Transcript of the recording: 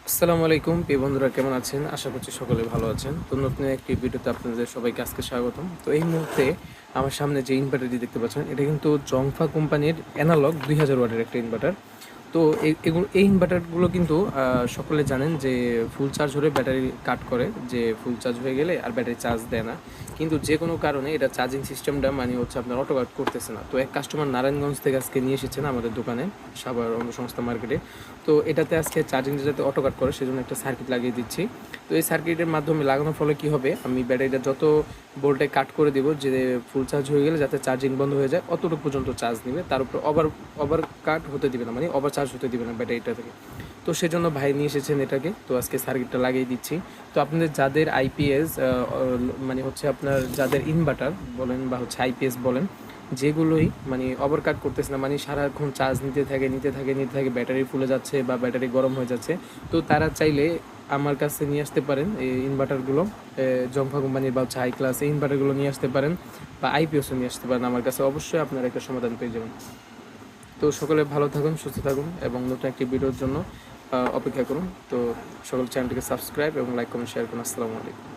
আসসালামু আলাইকুম প্রিয় বন্ধুরা, কেমন আছেন? আশা করছি সকলে ভালো আছেন। তো নতুন একটি ভিডিওতে আপনাদের সবাইকে আজকে স্বাগতম। তো এই মুহূর্তে আমার সামনে যে ইনভার্টারটি দেখতে পাচ্ছেন, এটা কিন্তু জংফা কোম্পানির অ্যানালগ 2000 ওয়াটের একটা ইনভার্টার। তো এই ইনভার্টারগুলো কিন্তু সকলে জানেন যে ফুল চার্জ হলে ব্যাটারি কাট করে, যে ফুল চার্জ হয়ে গেলে আর ব্যাটারি চার্জ দেয় না। কিন্তু যে কোনো কারণে এটা চার্জিং সিস্টেমটা মানে হচ্ছে আপনার অটো কাট করতেছে না। তো এক কাস্টমার নারায়ণগঞ্জ থেকে আজকে নিয়ে এসেছেন আমাদের দোকানে, সাভার অন্য সংস্থা মার্কেটে। তো এটাতে আজকে চার্জিং যাতে অটো কাট করে সেজন্য একটা সার্কিট লাগিয়ে দিচ্ছি। তো এই সার্কিটের মাধ্যমে লাগানোর ফলে কী হবে, আমি ব্যাটারিটা যত ভোল্টে কাট করে দেবো, যে ফুল চার্জ হয়ে গেলে যাতে চার্জিং বন্ধ হয়ে যায় অতটুকু পর্যন্ত চার্জ নেবে, তার উপর ওভার কাট হতে দিবে না, মানে ওভার চার্জ হতে দিবে না ব্যাটারিটা থেকে। তো সেজন্য ভাই নিয়ে এসেছেন এটাকে। তো আজকে সার্কিটটা লাগিয়ে দিচ্ছি। তো আপনাদের যাদের আইপিএস মানে হচ্ছে আপনার যাদের ইনভার্টার বলেন বা হচ্ছে আইপিএস বলেন, যেগুলোই মানে ওভারকাট করতেছে না, মানে সারাক্ষণ চার্জ নিতে থাকে ব্যাটারি ফুলে যাচ্ছে বা ব্যাটারি গরম হয়ে যাচ্ছে, তো তারা চাইলে আমার কাছে নিয়ে আসতে পারেন এই ইনভার্টারগুলো। জংফা কোম্পানির বা হচ্ছে হাই ক্লাস এই ইনভার্টারগুলো নিয়ে আসতে পারেন, বা আইপিএসও নিয়ে আসতে পারেন আমার কাছে। অবশ্যই আপনারা একটা সমাধান পেয়ে যাবেন। তো সকলে ভালো থাকুন, সুস্থ থাকুন এবং নতুন একটি ভিডিওর জন্য অপেক্ষা করুন। তো সকল চ্যানেলটিকে সাবস্ক্রাইব এবং লাইক কমেন্ট শেয়ার করুন। আসসালামু আলাইকুম।